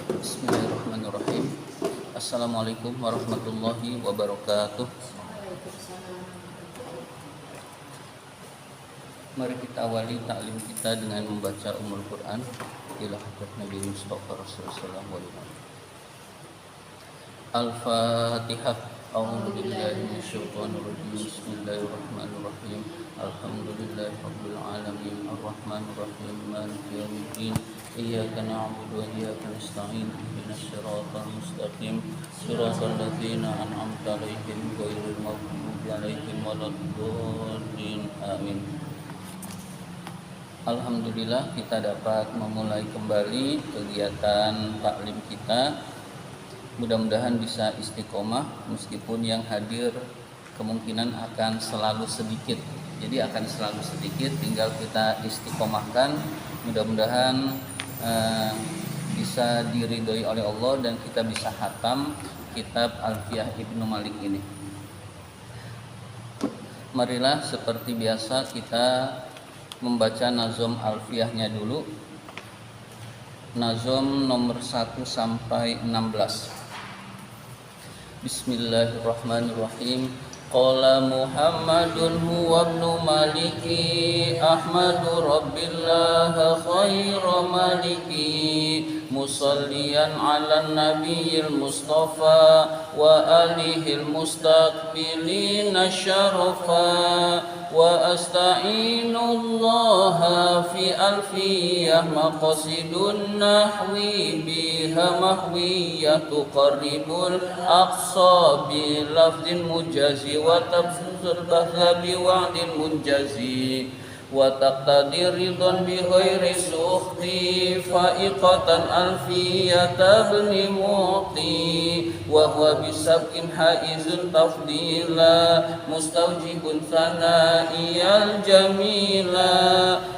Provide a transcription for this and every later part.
Bismillahirrahmanirrahim. Assalamualaikum warahmatullahi wabarakatuh. Mari kita awali taklim kita dengan membaca Ummul Quran ila hadrat Nabi Mustafa Rasulullah SAW. Al-Fatihah. A'udzu billahi minasyaitonir rajim. Bismillahirrahmanirrahim. Alhamdulillahirabbil alamin arrahmanir rahim maliki yaumiddin. Iyyaka na'budu wa iyyaka nasta'in. Ihdinas siratal mustaqim. Shiratal ladzina an'amta 'alaihim ghairil maghdubi 'alaihim waladdallin. Amin. Alhamdulillah kita dapat memulai kembali kegiatan taklim kita. Mudah-mudahan bisa istiqomah meskipun yang hadir kemungkinan akan selalu sedikit. Jadi akan selalu sedikit, tinggal kita istiqomahkan. Mudah-mudahan bisa diridhoi oleh Allah dan kita bisa khatam kitab Alfiyah Ibnu Malik ini. Marilah seperti biasa kita membaca nazom Alfiyahnya dulu. Nazom nomor 1 sampai 16. Bismillahirrahmanirrahim. Qala Muhammadun huwa ibnu maliki Ahmadu rabbillah khaira maliki musalliyan ala nabiyil mustafa wa alihil mustaqbilina syarafa wa asta'inullaha fi alfiyah maqasidun nahwi biha mahwiyah tuqarribul aqsa bi lafzin mujazi wa tafsir bahla bi wa'din munjazi wa taqtadi ridwan bi ghairi sukhti fa'iqatan alfiyata bni mu'ti wa huwa bisabkin haizun tafdila mustawjibun sana'iyal jamila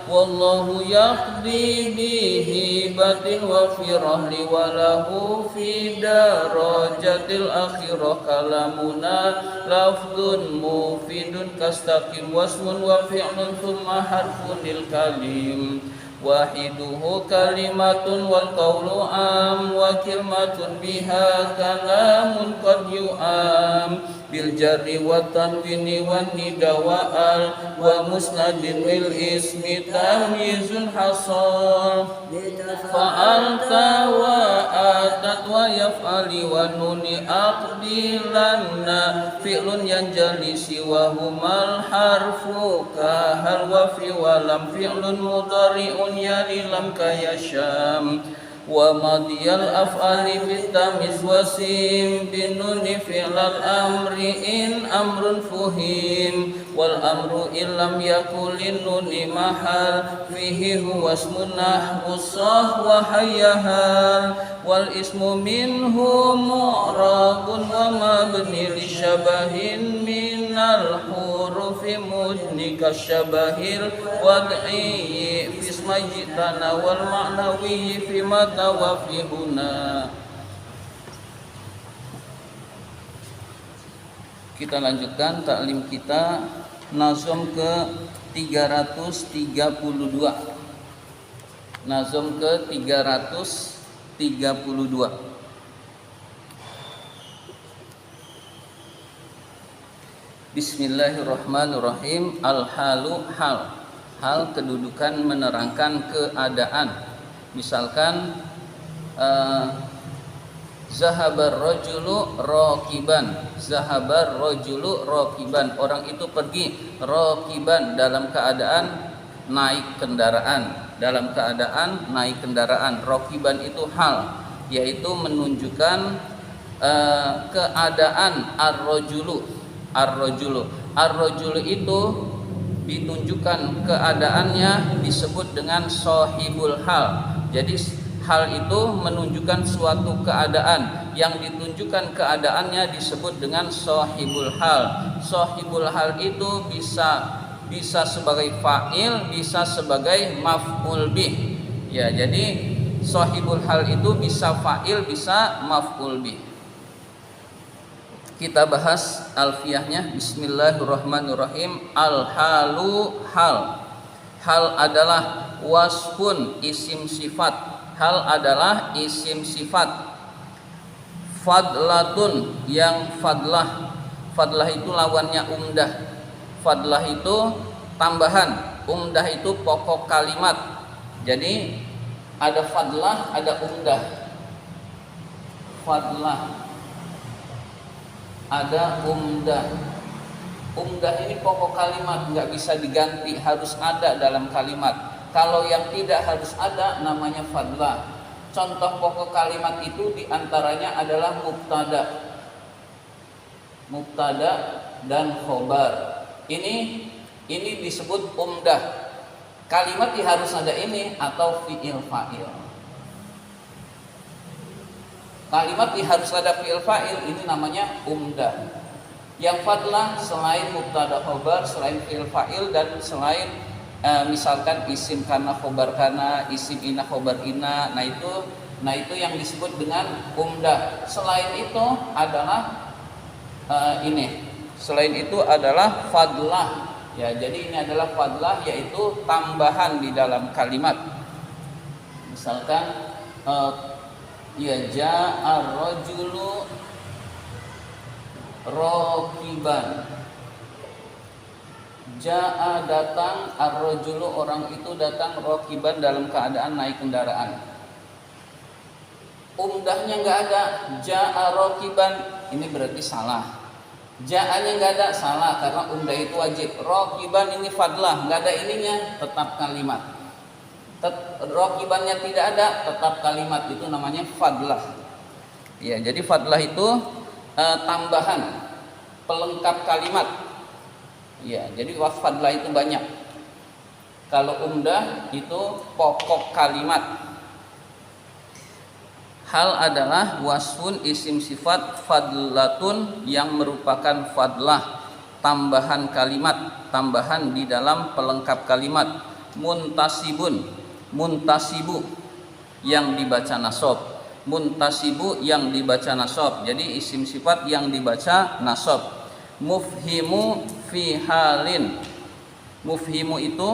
wallahu yaqdi bihi batin wa firahli wa lahu fi darajatil akhirah kalamuna lafdun mufidun kastaqim wasmun wa fi'lun thumma harfunil kalim wahiduhu kalimatun wal qawlu am wa kalimatun biha kalamun qad yu'am bil jarri wa tanwini wa nida wa al wa musnadin lil ismi tamyizun hasal fa'alta wa atat wa yaf'ali wa nuni aqdilanna fi'lun yanjali siwa humal harfu ka hal wa fi wa lam fi'lun mudhari'un yali lam kayasham wa madiyal af'ali bitamiz wasim binuni fi'lal amri in amrun fuhim wal amru illam yakulin nuni mahal fihi huwa ismun nahwu sah wa hayyahal wal ismu minhu mu'rabun wa mabni li syabahin minal hurufi mudni kasyabahil wad'i fi ismajitana wal ma'nawi fi matawafihuna. Kita lanjutkan taklim kita nazom ke 332. Nazom ke 332. Bismillahirrahmanirrahim. Al-halu hal. Hal kedudukan menerangkan keadaan. Misalkan zahabar rajulu raqiban. Zahabar rajulu raqiban. Orang itu pergi raqiban dalam keadaan naik kendaraan. Dalam keadaan naik kendaraan. Raqiban itu hal, yaitu menunjukkan keadaan ar-rajulu. Ar-rajulu itu ditunjukkan keadaannya disebut dengan sahibul hal. Jadi hal itu menunjukkan suatu keadaan, yang ditunjukkan keadaannya disebut dengan sahibul hal. Sahibul hal itu bisa sebagai fa'il, bisa sebagai maf'ul bih. Ya, jadi sahibul hal itu bisa fa'il, bisa maf'ul bih. Kita bahas alfiyahnya. Bismillahirrahmanirrahim. Al-halu hal. Hal adalah wasfun, isim sifat. hal adalah isim sifat. Fadlatun yang fadlah. Fadlah itu lawannya umdah. Fadlah itu tambahan, umdah itu pokok kalimat. Jadi ada fadlah, ada umdah. Fadlah, ada umdah. Umdah ini pokok kalimat, nggak bisa diganti, harus ada dalam kalimat. Kalau yang tidak harus ada namanya fadlah. Contoh pokok kalimat itu diantaranya adalah mubtada, mubtada dan khobar. Ini disebut umdah. Kalimat harus ada ini atau fi'il fa'il. Kalimat harus ada fi'il fa'il, ini namanya umdah. Yang fadlah selain mubtada khobar, selain fi'il fa'il dan selain misalkan isim kana khobar kana, isim ina khobar ina, nah itu yang disebut dengan umdah. Selain itu adalah selain itu adalah fadlah. Ya, jadi ini adalah fadlah, yaitu tambahan di dalam kalimat. Misalkan ya ja'a rajulu rakiban. Ja'a datang, ar-rajulu orang itu datang, rakiban dalam keadaan naik kendaraan. Umdahnya enggak ada, ja'a rakiban, ini berarti salah. Ja'anya enggak ada, salah karena umdah itu wajib. Rakiban ini fadlah, enggak ada ininya, tetap kalimat. Rakibannya tidak ada, tetap kalimat, itu namanya fadlah. Ya, jadi fadlah itu tambahan, pelengkap kalimat. Ya, jadi fadlah itu banyak. Kalau umdah itu pokok kalimat. Hal adalah wasfun isim sifat fadlatun yang merupakan fadlah, tambahan kalimat, tambahan di dalam pelengkap kalimat. Muntasibun, muntasibu yang dibaca nasab. Muntasibu yang dibaca nasab. Jadi isim sifat yang dibaca nasab. Mufhimu fi halin. Mufhimu itu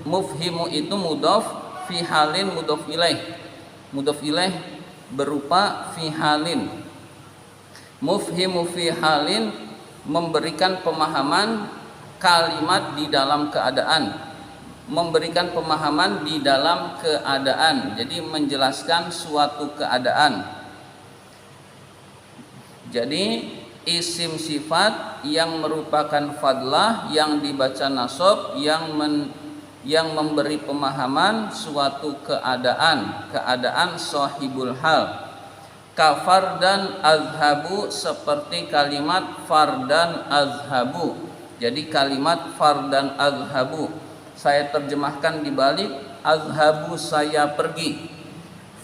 mufhimu itu mudhaf, fi halin mudhaf ilaih. Mudhaf ilaih berupa fi halin. Mufhimu fi halin memberikan pemahaman kalimat di dalam keadaan. Memberikan pemahaman di dalam keadaan. Jadi menjelaskan suatu keadaan. Jadi isim sifat yang merupakan fadlah yang dibaca nasab, yang memberi pemahaman suatu keadaan sahibul hal. Kafardan azhabu, seperti kalimat fardan azhabu. Jadi kalimat fardan azhabu saya terjemahkan dibalik, azhabu saya pergi,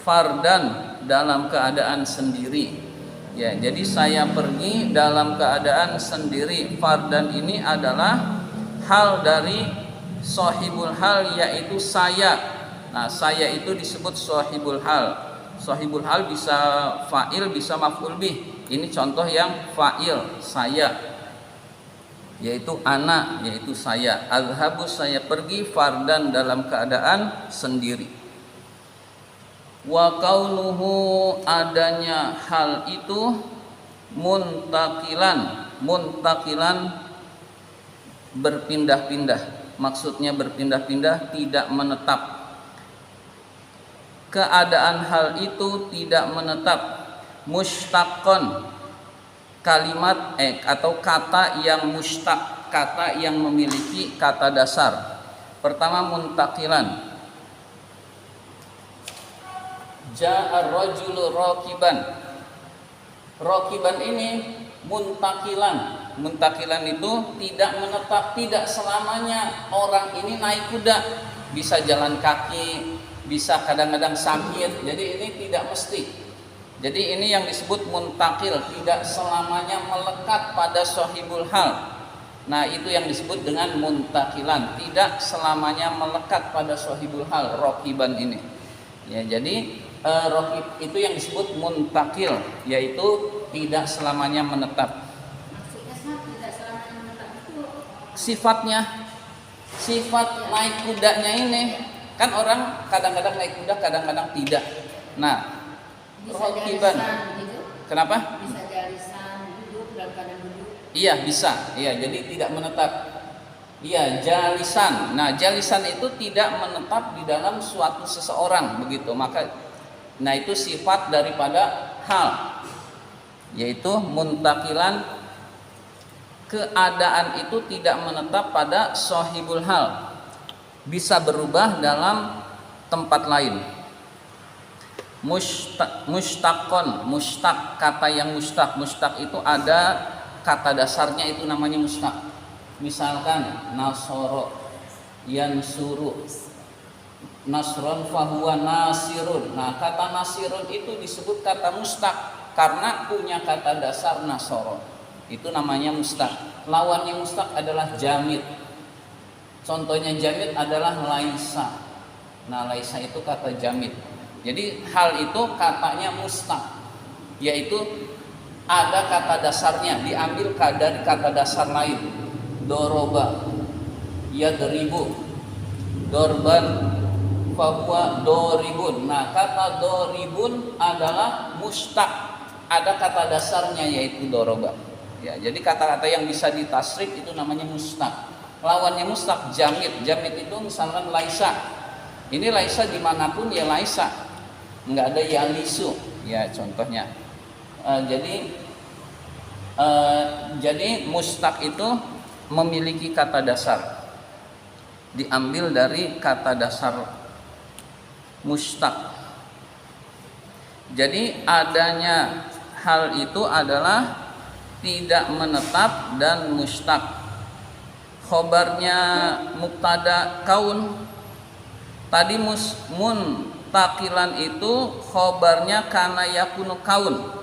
fardan dalam keadaan sendiri. Ya, jadi saya pergi dalam keadaan sendiri. Fardan ini adalah hal dari sahibul hal, yaitu saya. Nah, saya itu disebut sahibul hal. Sahibul hal bisa fa'il, bisa maf'ul bih. Ini contoh yang fa'il, saya, yaitu ana, yaitu saya. Azhabu saya pergi, fardan dalam keadaan sendiri. Wa kaunuhu adanya hal itu muntakilan, muntakilan berpindah-pindah. Maksudnya berpindah-pindah, tidak menetap. Keadaan hal itu tidak menetap. Mushtaqon, kalimat atau kata yang mushtaq, kata yang memiliki kata dasar. Pertama muntakilan. Ja'a rajulu rakiban. Rakiban ini muntakilan. Muntakilan itu tidak menetap, tidak selamanya orang ini naik kuda. Bisa jalan kaki, bisa kadang-kadang sakit. Jadi ini tidak mesti. Jadi ini yang disebut muntakil, tidak selamanya melekat pada sahibul hal. Nah, itu yang disebut dengan muntakilan, tidak selamanya melekat pada sahibul hal, rakiban ini. Ya, jadi rokib itu yang disebut muntakil, yaitu tidak selamanya menetap. Tidak selamanya menetap itu Sifatnya, sifat naik kudanya ini Kan orang kadang-kadang naik kuda, kadang-kadang tidak. Nah, rokiban. Kenapa? Bisa jalisan, duduk dalam keadaan duduk. Iya, bisa. Iya, jadi tidak menetap. Iya, jalisan. Nah, jalisan itu tidak menetap di dalam suatu seseorang, begitu. Maka, nah itu sifat daripada hal, yaitu muntakilan, keadaan itu tidak menetap pada sahibul hal, bisa berubah dalam tempat lain. Mushtaqon, mushtaq, kata yang mushtaq. Mushtaq itu ada kata dasarnya, itu namanya mushtaq. Misalkan nasoro, yansuru, nasron fahuwa nasirun. Nah, kata nasirun itu disebut kata mushtaq karena punya kata dasar nasoro. Itu namanya mushtaq. Lawannya mushtaq adalah jamid. Contohnya jamid adalah laisa. Nah, laisa itu kata jamid. Jadi hal itu katanya mushtaq, yaitu ada kata dasarnya, diambil dari kata dasar lain. Doroba, yadribu, dorban, fahuwa doribun. Nah, kata doribun adalah mushtaq, ada kata dasarnya yaitu doroba. Ya, jadi kata-kata yang bisa ditasrif itu namanya mushtaq. Lawannya mushtaq jamid. Jamid itu misalkan laisa. Ini laisa dimanapun ya laisa, nggak ada yalisu. Ya, contohnya. Jadi mushtaq itu memiliki kata dasar, diambil dari kata dasar mushtaq. Jadi adanya hal itu adalah tidak menetap dan mushtaq. Khobarnya mubtada kaun. Tadi muntakilan itu khobarnya kana yakunu kaun.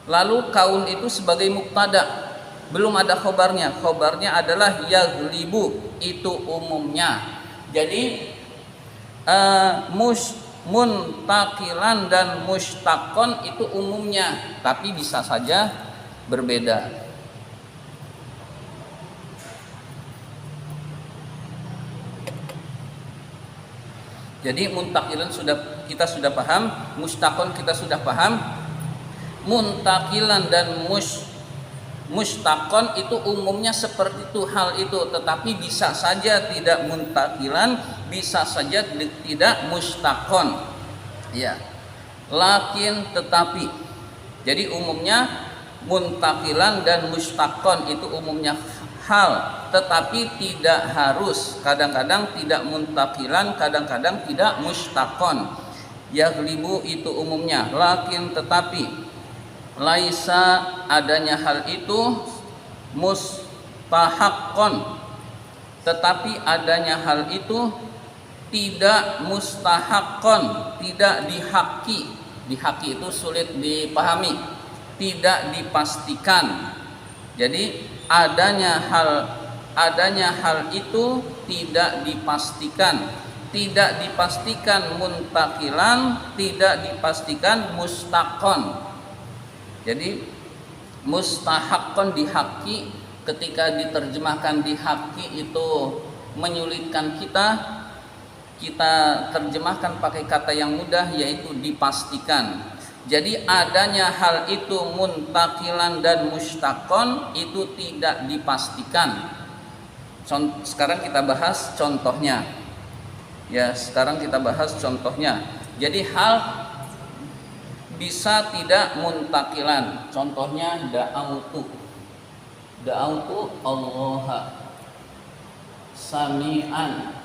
Lalu kaun itu sebagai mubtada, belum ada khobarnya. Khobarnya adalah yaglibu, itu umumnya. Jadi muntakilan dan mushtaqon itu umumnya, tapi bisa saja berbeda. Jadi muntakilan kita sudah paham, mushtaqon kita sudah paham. Muntakilan dan mushtaqon itu umumnya seperti itu, hal itu, tetapi bisa saja tidak muntakilan, bisa saja tidak mushtaqon. Ya. Lakin tetapi. Jadi umumnya muntakilan dan mushtaqon itu umumnya hal, tetapi tidak harus. Kadang-kadang tidak muntakilan, kadang-kadang tidak mushtaqon. Yaglibu itu umumnya, lakin tetapi. Laisa adanya hal itu mustahaqqon, tetapi adanya hal itu tidak mustahaqqon, tidak dihaki. Dihaki itu sulit dipahami, tidak dipastikan. Jadi adanya hal itu tidak dipastikan, tidak dipastikan muntakilan, tidak dipastikan mushtaqon. Jadi mustahaqqon dihaki, ketika diterjemahkan dihaki itu menyulitkan kita terjemahkan pakai kata yang mudah, yaitu dipastikan. Jadi adanya hal itu muntakilan dan mushtaqon itu tidak dipastikan. Sekarang kita bahas contohnya. Ya, sekarang kita bahas contohnya. Jadi hal bisa tidak muntakilan. Contohnya da'autu Allah sami'an.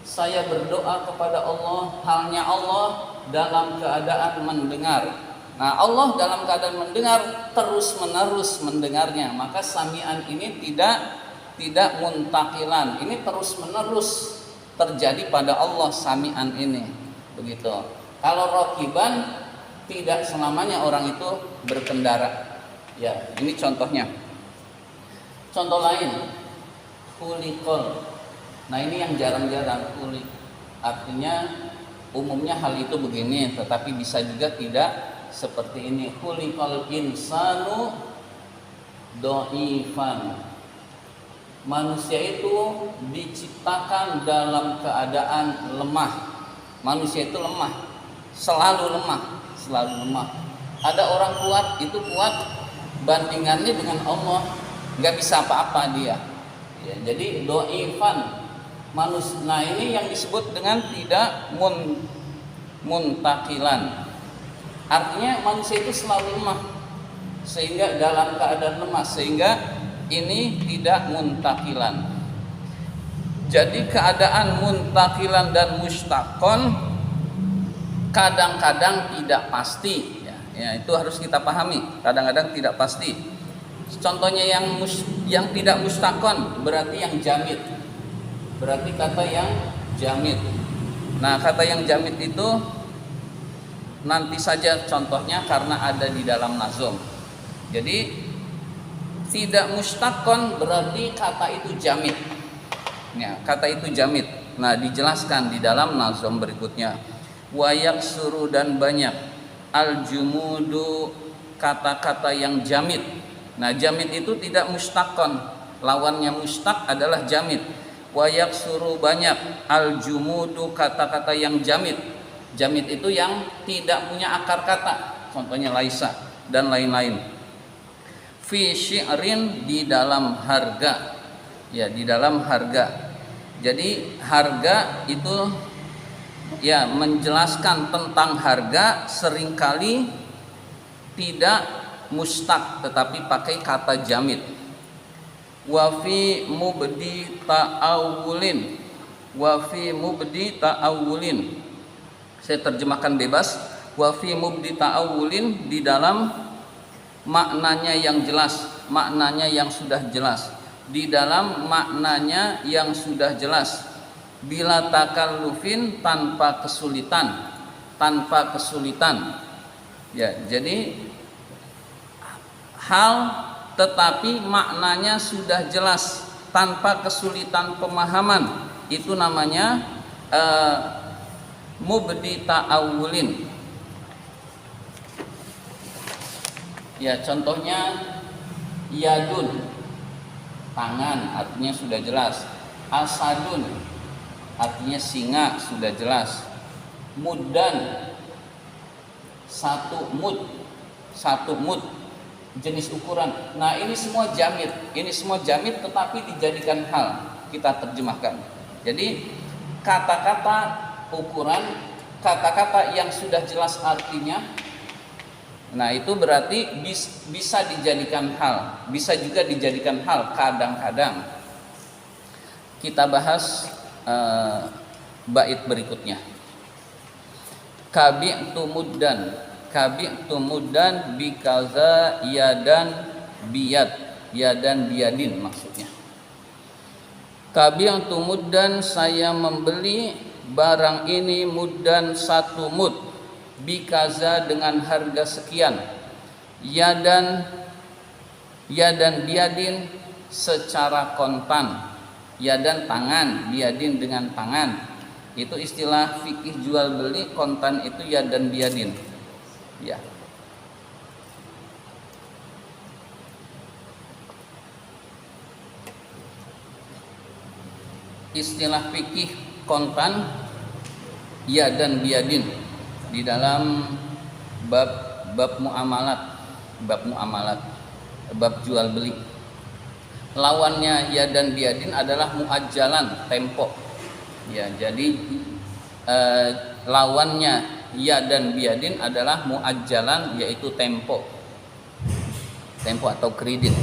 Saya berdoa kepada Allah, halnya Allah dalam keadaan mendengar. Nah, Allah dalam keadaan mendengar, terus-menerus mendengarnya. Maka sami'an ini tidak muntakilan. Ini terus-menerus terjadi pada Allah sami'an ini. Begitu. Kalau rokiban, tidak selamanya orang itu berkendara. Ya, ini contohnya. Contoh lain, khuliqol. Nah, ini yang jarang-jarang, khuliq. Artinya umumnya hal itu begini, tetapi bisa juga tidak seperti ini. Khuliqal insanu dhaifan. Manusia itu diciptakan dalam keadaan lemah. Manusia itu lemah, selalu lemah, selalu lemah. Ada orang kuat, itu kuat bandingannya dengan Allah, nggak bisa apa-apa dia. Ya, jadi doifan manusia. Nah ini yang disebut dengan tidak muntakilan. Artinya manusia itu selalu lemah, sehingga dalam keadaan lemah, sehingga ini tidak muntakilan. Jadi keadaan muntakilan dan mustaqon kadang-kadang tidak pasti. Ya, itu harus kita pahami. Kadang-kadang tidak pasti. Contohnya yang tidak mustaqon berarti yang jamid. Berarti kata yang jamid. Nah, kata yang jamid itu nanti saja contohnya karena ada di dalam nazom. Jadi tidak mustaqon berarti kata itu jamid. Ya, kata itu jamid. Nah, dijelaskan di dalam nazom berikutnya. Wayak suru dan banyak al-jumudu kata-kata yang jamid. Nah, jamid itu tidak mustaqon. Lawannya mustaq adalah jamid. Wayak suru banyak al-jumudu kata-kata yang jamid. Jamid itu yang tidak punya akar kata. Contohnya laisa dan lain-lain. Fi syi'rin di dalam harga. Ya, di dalam harga. Jadi harga itu ya menjelaskan tentang harga seringkali tidak mustaq tetapi pakai kata jamid. Wa fi mubdi ta'awulin. Wa fi mubdi ta'awulin. Saya terjemahkan bebas. Wa fi mubdi ta'awulin di dalam maknanya yang jelas, maknanya yang sudah jelas. Di dalam maknanya yang sudah jelas. Bila takallufin tanpa kesulitan, tanpa kesulitan. Ya, jadi hal tetapi maknanya sudah jelas tanpa kesulitan pemahaman, itu namanya mubdi ta'awulin. Ya, contohnya yadun, tangan, artinya sudah jelas. Asadun, artinya singa, sudah jelas. Muddan, satu mud, jenis ukuran. Nah, ini semua jamid, tetapi dijadikan hal. Kita terjemahkan. Jadi kata-kata ukuran, kata-kata yang sudah jelas artinya. Nah, itu berarti bisa dijadikan hal, bisa juga dijadikan hal kadang-kadang. Kita bahas bait berikutnya. Kabi'tu muddan bikaza yadan biyadin maksudnya. Kabi'tu muddan, saya membeli barang ini muddan satu mud. Bikaza dengan harga sekian. Yadan biyadin secara kontan. Yadan tangan, biyadin dengan tangan. Itu istilah fikih jual beli, kontan itu yadan biyadin. Ya. Istilah fikih kontan yadan biyadin di dalam bab muamalat, bab jual beli. Lawannya yadan biyadin adalah muajjalan, tempo. Ya, jadi lawannya yadan biyadin adalah muajjalan, yaitu tempo atau kredit.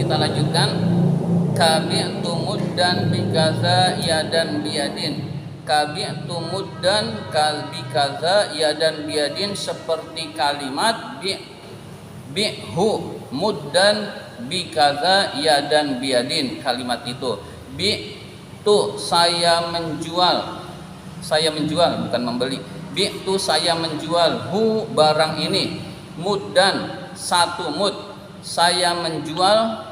Kita lanjutkan. Kabi'tu muddan bikaza yadan biyadin. Kabi'tu muddan bikaza yadan biyadin seperti kalimat bi'hu muddan bikaza yadan biyadin. Kalimat itu bi'tu saya menjual bukan membeli. Bi'tu saya menjual hu barang ini muddan satu mud. Saya menjual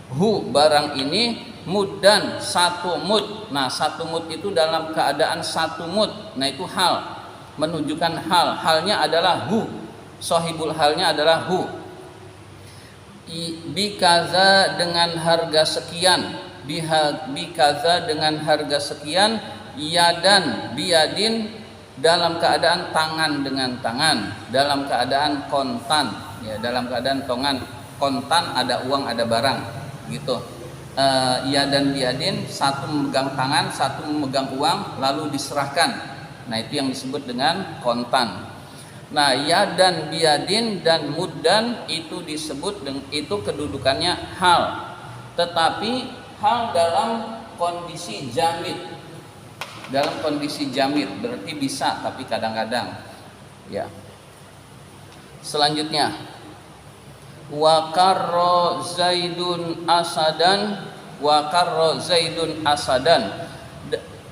hu barang ini muddan satu mud. Nah, satu mud itu dalam keadaan satu mud. Nah, itu hal, menunjukkan hal. Halnya adalah hu. Sahibul halnya adalah hu. Bikaza dengan harga sekian, bikaza dengan harga sekian, yadan biadin dalam keadaan tangan dengan tangan, dalam keadaan kontan, ya, dalam keadaan kontan, ada uang ada barang gitu. Yadan biadin, satu memegang tangan, satu memegang uang lalu diserahkan. Nah, itu yang disebut dengan kontan. Nah, yadan biadin dan muddan itu disebut itu kedudukannya hal. Tetapi hal dalam kondisi jamid. Dalam kondisi jamid berarti bisa tapi kadang-kadang. Ya. Selanjutnya, wa karra zaidun asadan, wa karra zaidun asadan,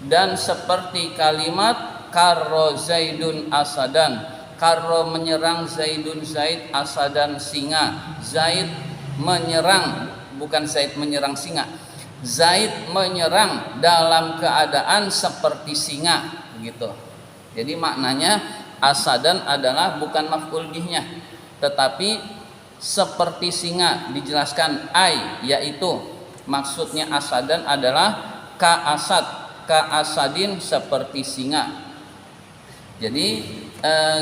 dan seperti kalimat karra zaidun asadan. Karro menyerang Zaidun Zaid, asadan singa. Zaid menyerang, bukan Zaid menyerang singa. Zaid menyerang dalam keadaan seperti singa, begitu. Jadi maknanya asadan adalah bukan maf'ul bihnya, tetapi seperti singa. Dijelaskan ai, yaitu maksudnya asadan adalah ka asadin, seperti singa. Jadi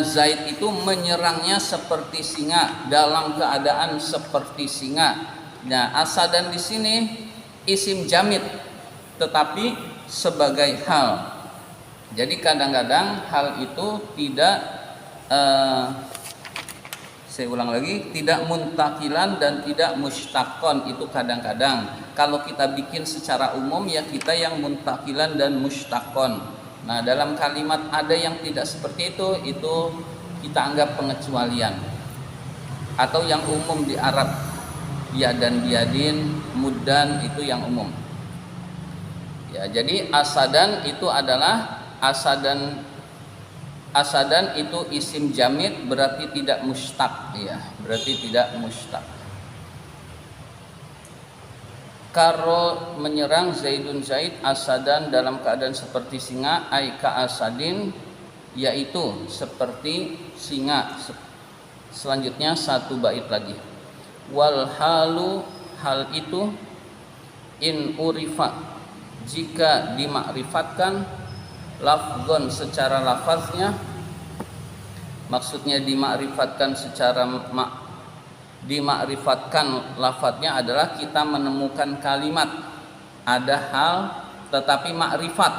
Zaid itu menyerangnya seperti singa, dalam keadaan seperti singa. Nah, asadan di sini isim jamid, tetapi sebagai hal. Jadi kadang-kadang hal itu tidak, saya ulang lagi, tidak muntakilan dan tidak mushtaqon. Itu kadang-kadang. Kalau kita bikin secara umum ya kita yang muntakilan dan mushtaqon. Nah, dalam kalimat ada yang tidak seperti itu kita anggap pengecualian. Atau yang umum di Arab, ya dan biadin, muddan, itu yang umum. Ya, jadi asadan itu adalah asadan itu isim jamid, berarti tidak mustaq, ya, berarti tidak mustaq. Karo menyerang Zaidun Zaid asadan dalam keadaan seperti singa, ai ka asadin, yaitu seperti singa. Selanjutnya satu bait lagi. Wal halu, hal itu, in urifa, jika dimakrifatkan, lafzon secara lafaznya, maksudnya dimakrifatkan secara dimakrifatkan lafadznya adalah kita menemukan kalimat, ada hal tetapi makrifat,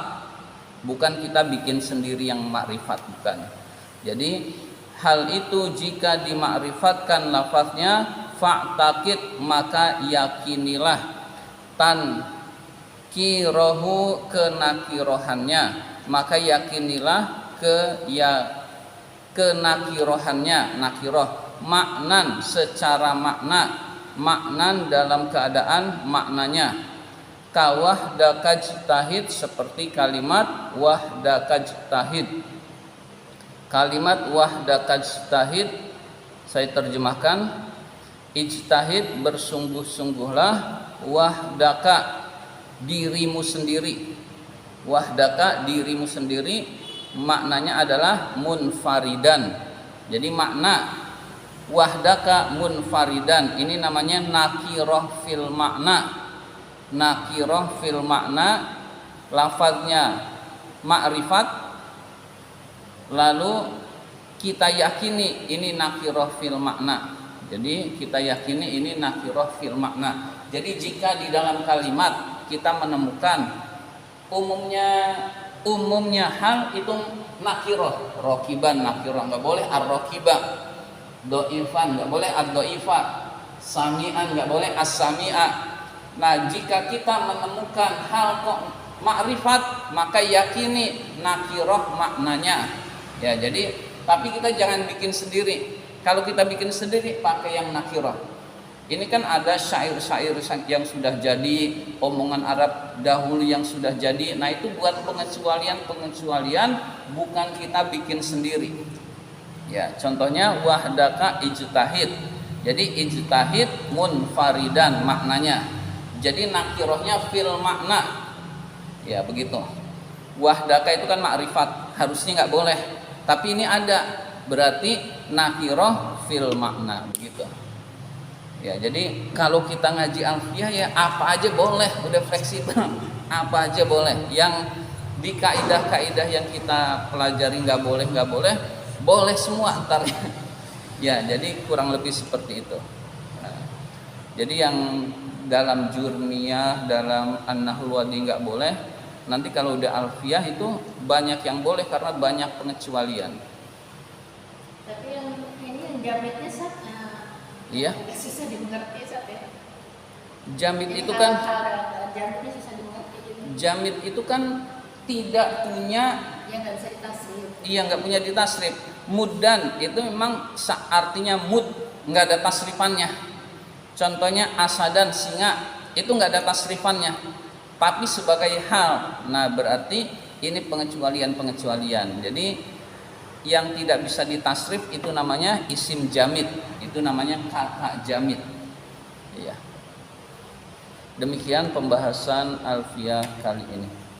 bukan kita bikin sendiri yang makrifat, bukan. Jadi hal itu jika dimakrifatkan lafadznya, fa'taqid, maka yakinilah, tan kirohu, kenakirohannya, maka yakinilah kenakirohannya, nakiroh, maknan secara maknan dalam keadaan maknanya. Kawahdakajtahid, seperti kalimat wahdakajtahid. Kalimat wahdakajtahid saya terjemahkan, ijtahid, bersungguh-sungguhlah, wahdaka, dirimu sendiri. Wahdaka, dirimu sendiri, maknanya adalah munfaridan. Jadi makna wahdaka munfaridan ini namanya nakiroh fil makna. Nakiroh fil makna, lafaznya ma'rifat, lalu kita yakini ini nakiroh fil makna. Jadi kita yakini ini nakiroh fil makna. Jadi jika di dalam kalimat kita menemukan umumnya hal itu nakiroh, rokiban nakiroh, nggak boleh ar-rokibah. Do'ifan nggak boleh ad-do'ifah, sami'an nggak boleh as-sami'a. Nah, jika kita menemukan hal kok makrifat, maka yakini nakiroh maknanya. Ya, jadi tapi kita jangan bikin sendiri. Kalau kita bikin sendiri pakai yang nakiroh. Ini kan ada syair-syair yang sudah jadi, omongan Arab dahulu yang sudah jadi. Nah, itu buat pengecualian, bukan kita bikin sendiri. Ya, contohnya wahdaka ijtahid. Jadi ijtahid munfaridan maknanya. Jadi nakirohnya fil makna. Ya, begitu. Wahdaka itu kan makrifat, harusnya nggak boleh. Tapi ini ada berarti nakiroh fil makna begitu. Ya, jadi kalau kita ngaji alfiyah ya apa aja boleh, udah fleksibel. Apa aja boleh. Yang di kaidah-kaidah yang kita pelajari nggak boleh, boleh semua ntar. Ya, jadi kurang lebih seperti itu. Nah, jadi yang dalam jurmiyah, dalam an-nahul wadi nggak boleh. Nanti kalau udah alfiyah itu banyak yang boleh karena banyak pengecualian. Tapi yang ini yang jamitnya Iya. susah dimengerti ya. Jamid Jadi itu kalau kan hal jamitnya susah dimengerti gitu. jamid itu kan tidak punya, Ya nggak bisa ditasrif. iya nggak punya ditasrif. Muddan itu memang artinya mud, nggak ada tasrifannya. Contohnya asadan, singa, itu nggak ada tasrifannya. Tapi sebagai hal, nah berarti ini pengecualian. Jadi yang tidak bisa ditasrif itu namanya isim jamid, itu namanya kata jamid. Iya. Demikian pembahasan alfiyah kali ini.